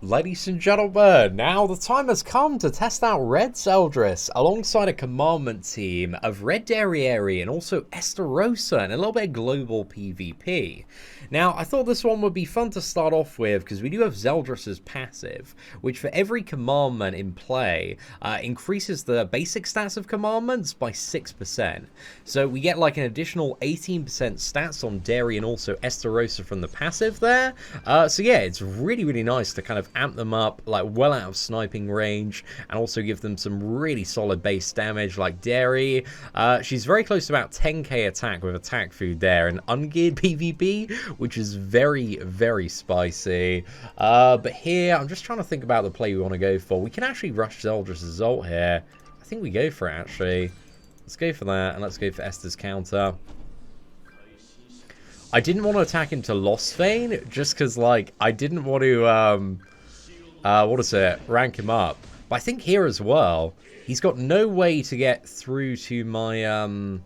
Ladies and gentlemen, now the time has come to test out Red Zeldris alongside a commandment team of Red Derieri and also Estarossa and a little bit of global PvP. Now, I thought this one would be fun to start off with because we do have Zeldris's passive, which for every commandment in play increases the basic stats of commandments by 6%. So we get like an additional 18% stats on Derieri and also Estarossa from the passive there. So yeah, it's really, really nice to kind of amp them up like well out of sniping range and also give them some really solid base damage like Derieri. She's very close to about 10k attack with attack food there and ungeared PvP, which is very, very spicy. But here, I'm just trying to think about the play we want to go for. We can actually rush Zeldris' ult here. I think we go for it, actually. Let's go for that, and let's go for Esther's counter. I didn't want to attack into Lostvayne, just because, like, I didn't want to, rank him up. But I think here as well, he's got no way to get through to my,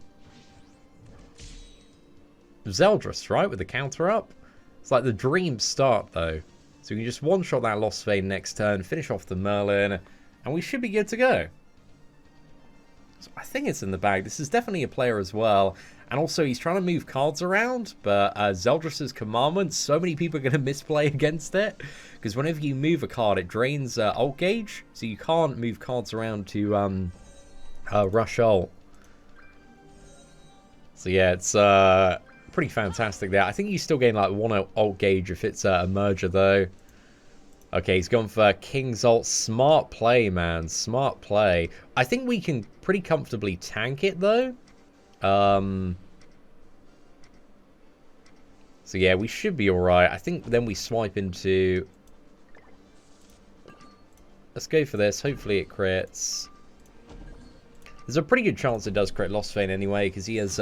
Zeldris, right? With the counter up. It's like the dream start, though. So we can just one-shot that Lostvayne next turn, finish off the Merlin, and we should be good to go. So I think it's in the bag. This is definitely a player as well. And also, he's trying to move cards around, but Zeldris' commandment, so many people are going to misplay against it. Because whenever you move a card, it drains ult gauge, so you can't move cards around to rush ult. So yeah, it's pretty fantastic there. I think you still gain like 1 ult gauge if it's a merger, though. Okay, he's gone for King's ult. Smart play, man. Smart play. I think we can pretty comfortably tank it, though. So yeah, we should be alright. I think then we swipe into... Let's go for this. Hopefully it crits. There's a pretty good chance it does crit Lostvayne anyway, because he has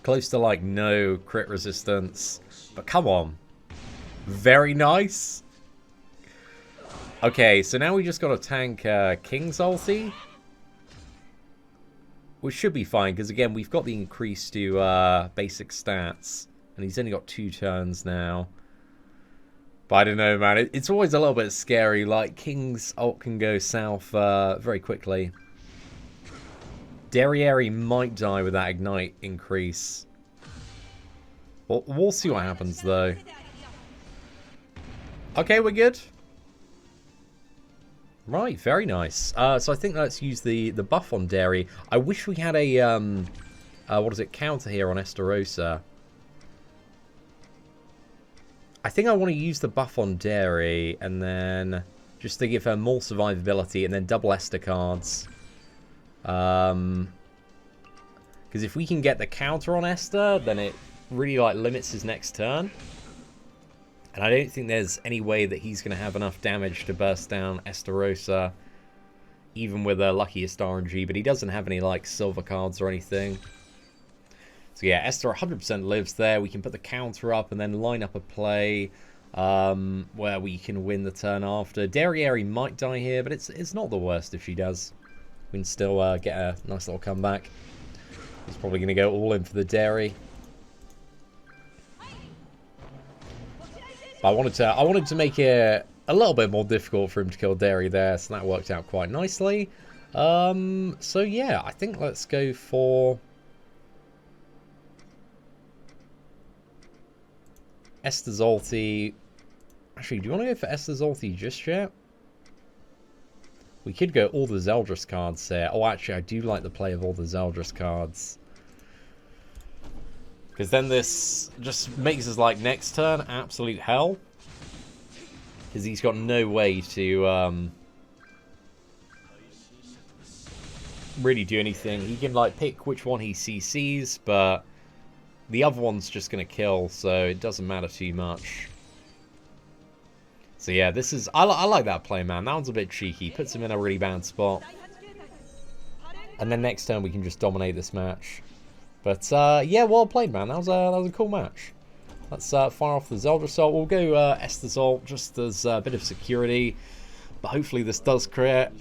close to like no crit resistance. But come on. Very nice. Okay, so now we just got to tank King's ulti. Which should be fine, because again, we've got the increase to basic stats. And he's only got 2 turns now. But I don't know, man. It's always a little bit scary. Like, King's ult can go south very quickly. Derieri might die with that ignite increase. Well, we'll see what happens, though. Okay, we're good. Right, very nice. So I think let's use the buff on Derieri. I wish we had a, counter here on Estarossa. I think I want to use the buff on Derieri, and then just to give her more survivability, and then double Esther cards. Because if we can get the counter on Esther, then it really, like, limits his next turn. And I don't think there's any way that he's going to have enough damage to burst down Estarossa, even with a luckiest RNG, but he doesn't have any, like, silver cards or anything. So yeah, Esther 100% lives there. We can put the counter up and then line up a play where we can win the turn after. Derieri might die here, but it's not the worst if she does. We can still get a nice little comeback. He's probably going to go all in for the Derieri. I wanted to make it a little bit more difficult for him to kill Derieri there, so that worked out quite nicely. So yeah, I think let's go for Esther's ulti. Actually, do you want to go for Esther's ulti just yet? We could go all the Zeldris cards here. Oh, actually, I do like the play of all the Zeldris cards. Because then this just makes us, like, next turn absolute hell. Because he's got no way to really do anything. He can, like, pick which one he CCs, but the other one's just going to kill, so it doesn't matter too much. So yeah, this is... I like that play, man. That one's a bit cheeky. Puts him in a really bad spot. And then next turn we can just dominate this match. But, yeah, well played, man. That was a cool match. Let's fire off the Zeldris ult. We'll go Esther's ult just as a bit of security. But hopefully this does crit.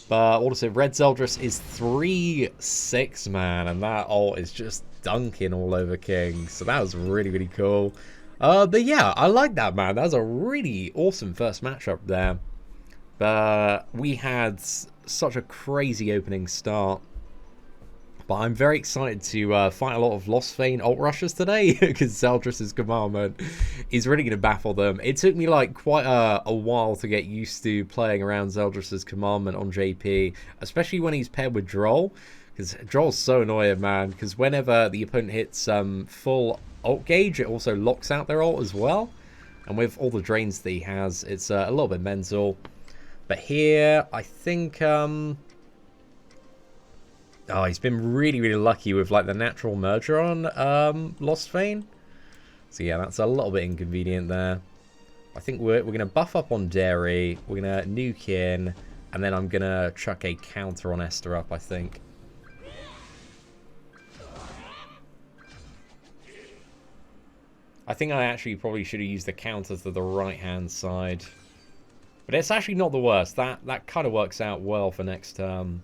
But also, Red Zeldris is 3-6, man. And that ult is just dunking all over King. So that was really, really cool. But yeah, I like that, man. That was a really awesome first matchup there. We had such a crazy opening start. But I'm very excited to fight a lot of Lostvayne Ult Rushers today, because Zeldris' Commandment is really going to baffle them. It took me like quite a while to get used to playing around Zeldris' Commandment on JP, especially when he's paired with Drole, because Drole's so annoying, man, because whenever the opponent hits full ult gauge, it also locks out their ult as well. And with all the drains that he has, it's a little bit mental. But here, I think... Oh, he's been really, really lucky with like the natural merger on Lostvayne. So yeah, that's a little bit inconvenient there. I think we're going to buff up on Deri. We're going to nuke in. And then I'm going to chuck a counter on Esther up, I think. I think I actually probably should have used the counter to the right-hand side. But it's actually not the worst. That kind of works out well for next turn.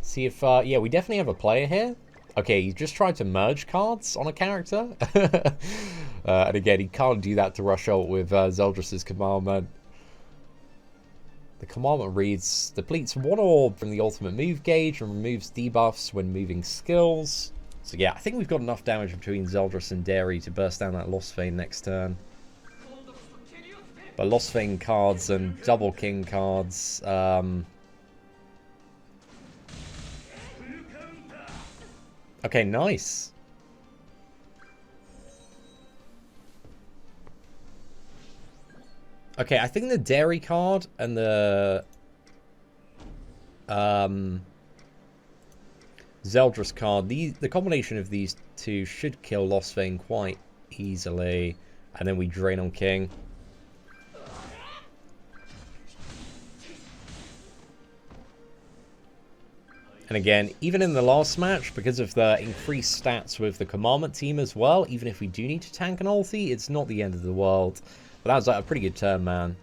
See if, yeah, we definitely have a player here. Okay, he just tried to merge cards on a character. And again, he can't do that to rush ult with Zeldris' Commandment. The Commandment reads, depletes one orb from the ultimate move gauge and removes debuffs when moving skills. So yeah, I think we've got enough damage between Zeldris and Deri to burst down that Lostvayne next turn. But Lostvayne cards and double king cards, okay, nice. Okay, I think the Deri card and the Zeldris card, the combination of these two should kill Lostvayne quite easily. And then we drain on King. And again, even in the last match, because of the increased stats with the Commandment team as well, even if we do need to tank an ulti, it's not the end of the world. But that was like a pretty good turn, man.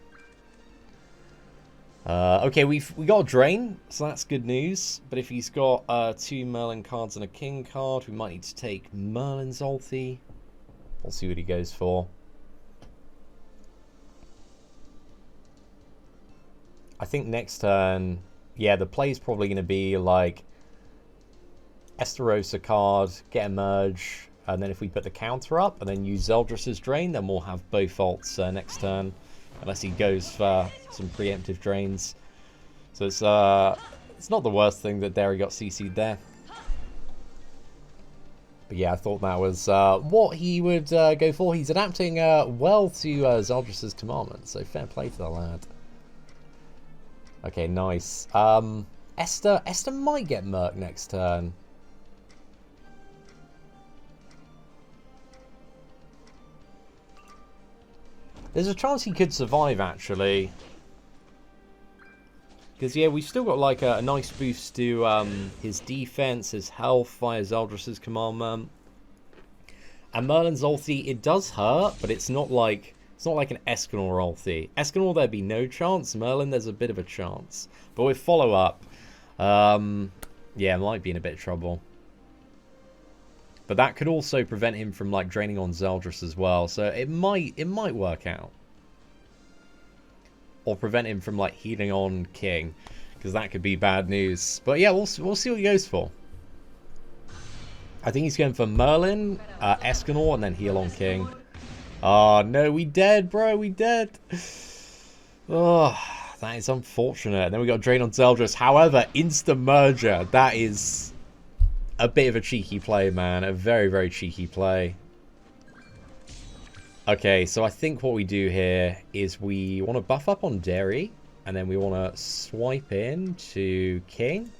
Okay, we got a drain, so that's good news. But if he's got 2 Merlin cards and a King card, we might need to take Merlin's ulti. We'll see what he goes for. I think next turn... Yeah, the play's probably going to be like Estarossa card, get a merge, and then if we put the counter up and then use Zeldris' drain, then we'll have both ults next turn, unless he goes for some preemptive drains. So it's not the worst thing that Deri got CC'd there. But yeah, I thought that was what he would go for. He's adapting well to Zeldris' Commandment, so fair play to the lad. Okay, nice. Esther might get murked next turn. There's a chance he could survive, actually. Because, yeah, we've still got, like, a nice boost to his defense, his health via Zeldris' Commandment. And Merlin's ulti, it does hurt, but it's not like... It's not like an Escanor ulti. Escanor, there'd be no chance. Merlin, there's a bit of a chance. But with follow-up, yeah, might be in a bit of trouble. But that could also prevent him from, like, draining on Zeldris as well. So it might work out. Or prevent him from, like, healing on King. Because that could be bad news. But yeah, we'll see what he goes for. I think he's going for Merlin, Escanor, and then heal on King. Oh, no, we dead, bro. We dead. Oh, that is unfortunate. And then we got drain on Zeldris. However, instant merger. That is a bit of a cheeky play, man. A very, very cheeky play. Okay, so I think what we do here is we want to buff up on Deri. And then we want to swipe in to King.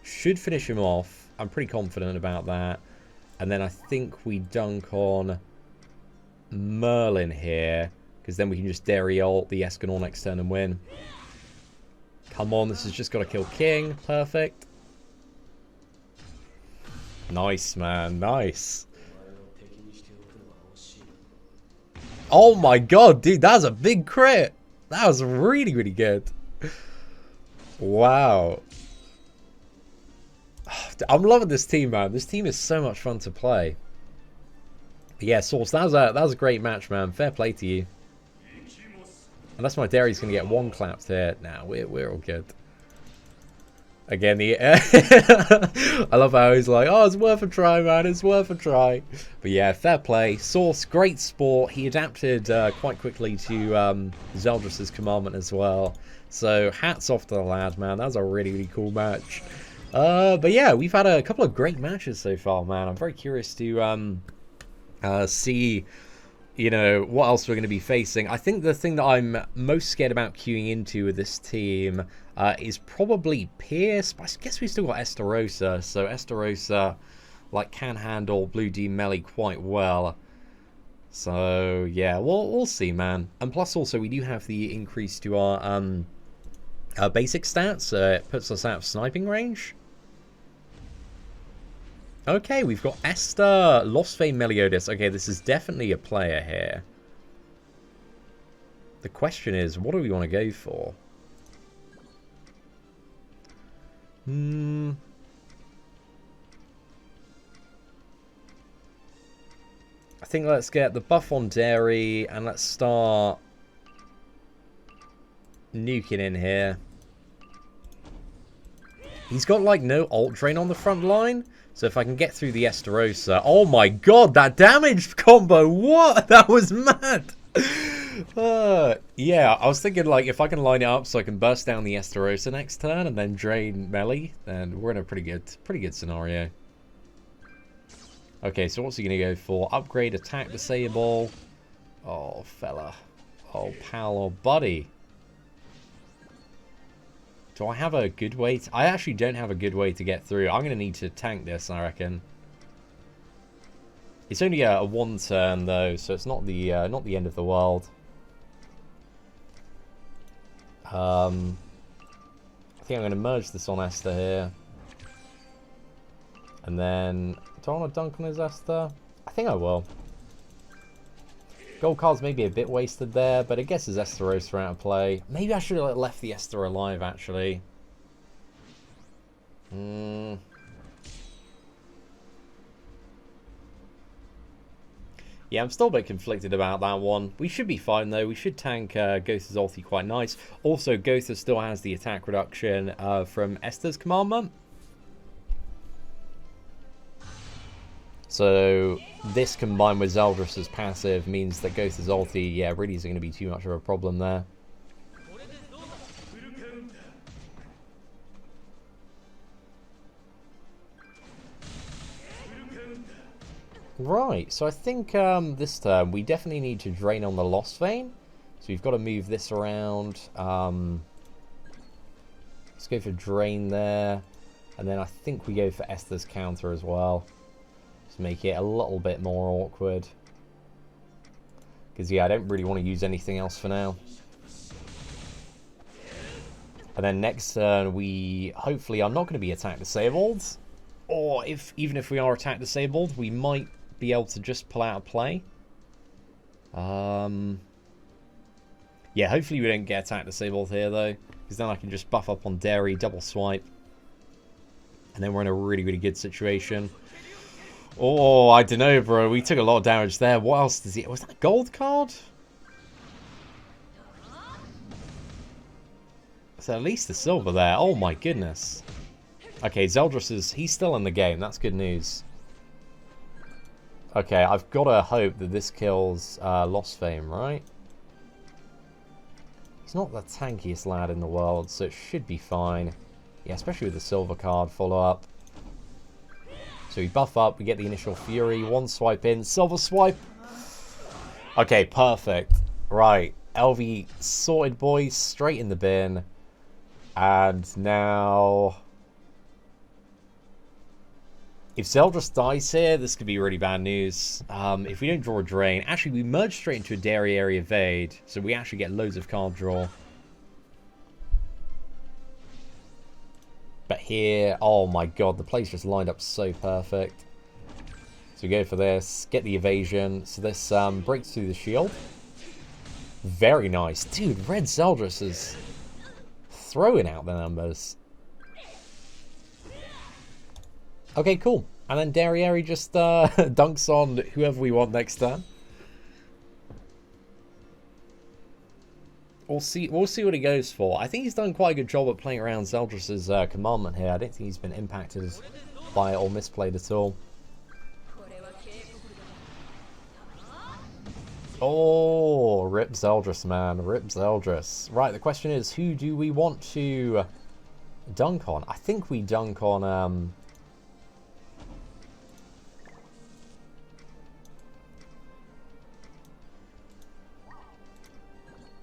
Should finish him off. I'm pretty confident about that. And then I think we dunk on Merlin here, because then we can just Deri ult the Escanor next turn and win. Come on, this has just got to kill King. Perfect. Nice, man. Nice. Oh my god, dude, that was a big crit. That was really, really good. Wow. I'm loving this team, man. This team is so much fun to play. But yeah, Source, that was a great match, man. Fair play to you. Unless my Dairy's going to get one clapped here. Nah, we're all good. Again, the I love how he's like, oh, it's worth a try, man. It's worth a try. But yeah, fair play. Source, great sport. He adapted quite quickly to Zeldris' Commandment as well. So hats off to the lad, man. That was a really, really cool match. But yeah, we've had a couple of great matches so far, man. I'm very curious to see, you know, what else we're going to be facing. I think the thing that I'm most scared about queuing into with this team is probably Pierce, but I guess we still got Estarossa, so Estarossa like can handle Blue D melee quite well. So yeah, we'll see, man. And plus also we do have the increase to our basic stats. It puts us out of sniping range. Okay, we've got Esther, Lostvayne Meliodas. Okay, this is definitely a player here. The question is, what do we want to go for? I think let's get the buff on Dairy and let's start nuking in here. He's got like no ult drain on the front line. So if I can get through the Estarossa... Oh my god, that damage combo! What? That was mad! Yeah, I was thinking like if I can line it up so I can burst down the Estarossa next turn and then drain melee, then we're in a pretty good scenario. Okay, so what's he going to go for? Upgrade, attack, disable. Oh, fella. Oh, pal or buddy. Do I have a good way to... I actually don't have a good way to get through. I'm going to need to tank this, I reckon. It's only a one turn, though, so it's not the end of the world. I think I'm going to merge this on Esther here. And then... Do I want to dunk on his Esther? I think I will. Gold card's maybe a bit wasted there, but I guess his Estarossa out of play. Maybe I should have left the Esther alive, actually. Yeah, I'm still a bit conflicted about that one. We should be fine, though. We should tank Gotha's ulti quite nice. Also, Gotha still has the attack reduction from Esther's Commandment. So this combined with Zeldris' passive means that Gotha's ulti, yeah, really isn't going to be too much of a problem there. Right, so I think this turn we definitely need to drain on the Lostvayne. So we've got to move this around. Let's go for drain there. And then I think we go for Esther's counter as well. Make it a little bit more awkward. Because, yeah, I don't really want to use anything else for now. And then next turn, we hopefully are not going to be attack disabled. Or even if we are attack disabled, we might be able to just pull out a play. Yeah, hopefully we don't get attack disabled here, though. Because then I can just buff up on Dairy, double swipe. And then we're in a really, really good situation. Oh, I don't know, bro. We took a lot of damage there. What else does he... Was that a gold card? So at least the silver there. Oh, my goodness. Okay, Zeldris is... He's still in the game. That's good news. Okay, I've got to hope that this kills Lostvayne, right? He's not the tankiest lad in the world, so it should be fine. Yeah, especially with the silver card follow-up. So we buff up, we get the initial Fury, one swipe in, silver swipe. Okay, perfect. Right, LV sorted, boys, straight in the bin. And now... If Zeldris dies here, this could be really bad news. If we don't draw a drain... Actually, we merge straight into a Derieri evade, so we actually get loads of card draw. But here, oh my god, the play's just lined up so perfect. So we go for this, get the evasion. So this breaks through the shield. Very nice. Dude, Red Zeldris is throwing out the numbers. Okay, cool. And then Derieri just dunks on whoever we want next turn. We'll see what he goes for. I think he's done quite a good job at playing around Zeldris's commandment here. I don't think he's been impacted by it or misplayed at all. Oh, rip Zeldris, man. Rip Zeldris. Right, the question is, who do we want to dunk on? I think we dunk on...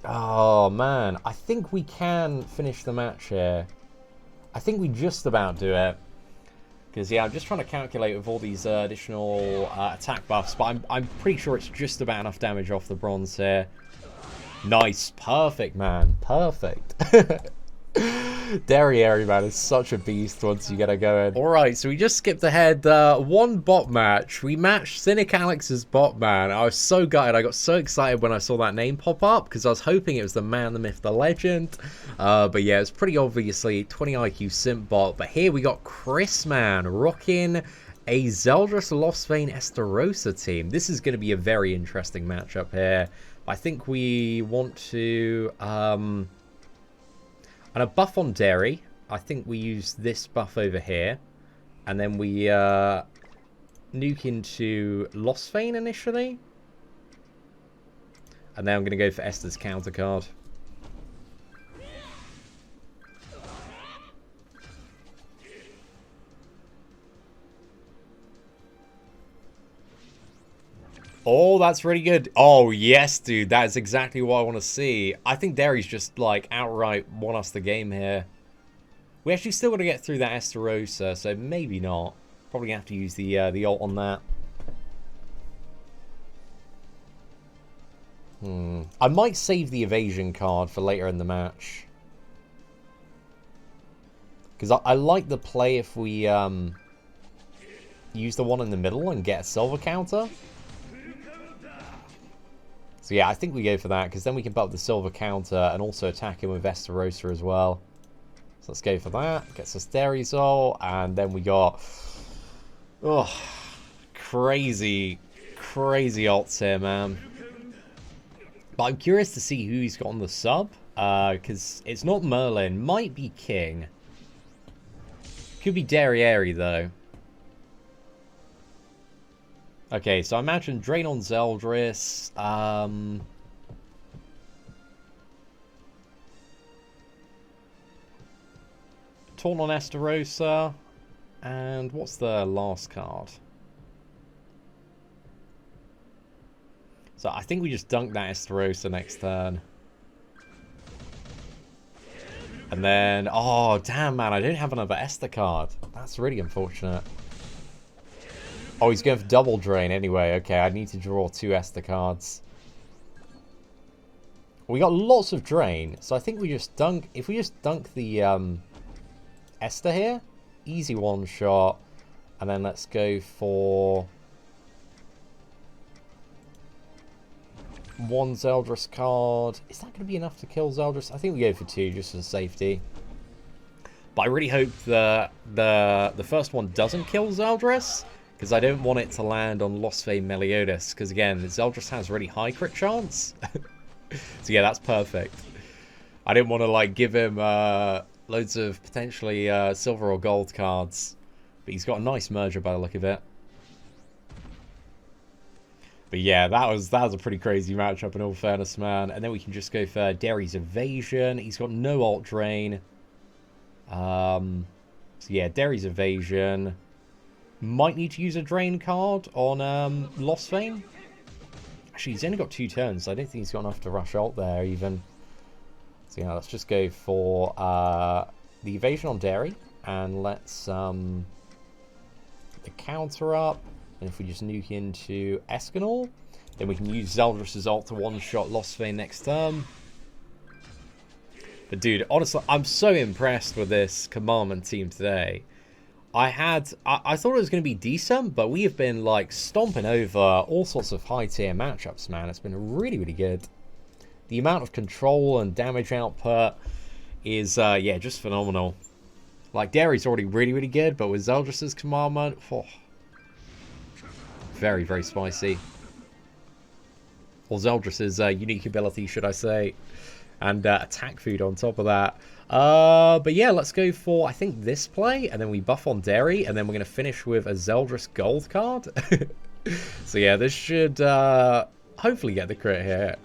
Oh, man. I think we can finish the match here. I think we just about do it. Because, yeah, I'm just trying to calculate with all these additional attack buffs. But I'm pretty sure it's just about enough damage off the bronze here. Nice. Perfect, man. Perfect. Derieri, man, is such a beast once you get her going. Alright, so we just skipped ahead. One bot match. We matched Cynic Alex's bot, man. I was so gutted. I got so excited when I saw that name pop up because I was hoping it was the man, the myth, the legend. But yeah, it's pretty obviously 20 IQ simp bot. But here we got Chris, man, rocking a Zeldris Lostvayne Estarossa team. This is going to be a very interesting matchup here. I think we want to... And a buff on Deri. I think we use this buff over here. And then we nuke into Lostvayne initially. And then I'm going to go for Esther's counter card. Oh, that's really good. Oh, yes, dude. That is exactly what I want to see. I think Deri's just, like, outright won us the game here. We actually still got to get through that Estarossa, so maybe not. Probably have to use the ult on that. I might save the evasion card for later in the match. Because I like the play if we use the one in the middle and get a silver counter. So yeah, I think we go for that, because then we can put up the silver counter and also attack him with Estarossa as well. So let's go for that. Gets us Deri's ult, and then we got... Oh, crazy ults here, man. But I'm curious to see who he's got on the sub, because it's not Merlin. Might be King. Could be Derieri, though. Okay, so I imagine Drain on Zeldris. Taunt on Estarossa. And what's the last card? So I think we just dunk that Estarossa next turn. And then... Oh, damn, man. I don't have another Esther card. That's really unfortunate. Oh, he's going for double drain anyway. Okay, I need to draw 2 Esther cards. We got lots of drain, so I think we just dunk... If we just dunk the Esther here, easy one shot. And then let's go for... 1 Zeldris card. Is that going to be enough to kill Zeldris? I think we go for 2 just for safety. But I really hope the first one doesn't kill Zeldris. Because I don't want it to land on Lostvayne Meliodas. Because again, Zeldris has really high crit chance. So yeah, that's perfect. I didn't want to like give him loads of potentially silver or gold cards. But he's got a nice merger by the look of it. But yeah, that was a pretty crazy matchup in all fairness, man. And then we can just go for Deri's evasion. He's got no ult drain. So yeah, Deri's evasion. Might need to use a drain card on Lostvayne. Actually, he's only got 2 turns, so I don't think he's got enough to rush ult there even. So yeah, let's just go for the evasion on Deri. And let's the counter up. And if we just nuke into Escanor, then we can use Zeldris' ult to one-shot Lostvayne next turn. But dude, honestly, I'm so impressed with this Commandment team today. I thought it was going to be decent, but we have been like stomping over all sorts of high-tier matchups, man. It's been really, really good. The amount of control and damage output is, yeah, just phenomenal. Like, Deri's already really, really good, but with Zeldris' Commandment, oh, Very, very spicy. Or Zeldris' unique ability, should I say. And attack food on top of that. But yeah, let's go for, I think, this play. And then we buff on Deri. And then we're going to finish with a Zeldris gold card. So yeah, this should hopefully get the crit here.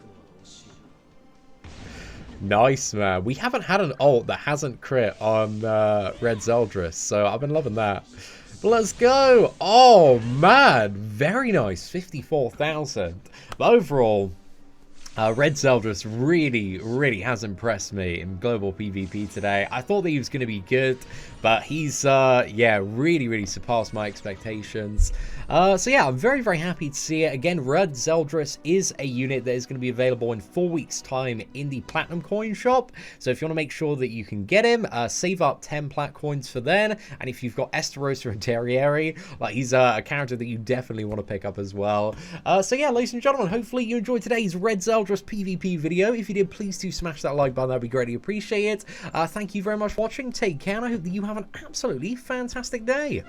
Nice, man. We haven't had an ult that hasn't crit on Red Zeldris. So I've been loving that. But let's go. Oh, man. Very nice. 54,000. But overall, Red Zeldris really has impressed me in global PvP today. I thought that he was going to be good, but he's, yeah, really surpassed my expectations. So yeah, I'm very happy to see it. Again, Red Zeldris is a unit that is going to be available in 4 weeks' time in the Platinum Coin Shop. So if you want to make sure that you can get him, save up 10 Plat Coins for then. And if you've got Estarossa and Derieri, like, he's a character that you definitely want to pick up as well. So yeah, ladies and gentlemen, hopefully you enjoyed today's Red Zeldris PvP video. If you did, please do smash that like button. That'd be greatly appreciated. Thank you very much for watching. Take care, and I hope that you have an absolutely fantastic day.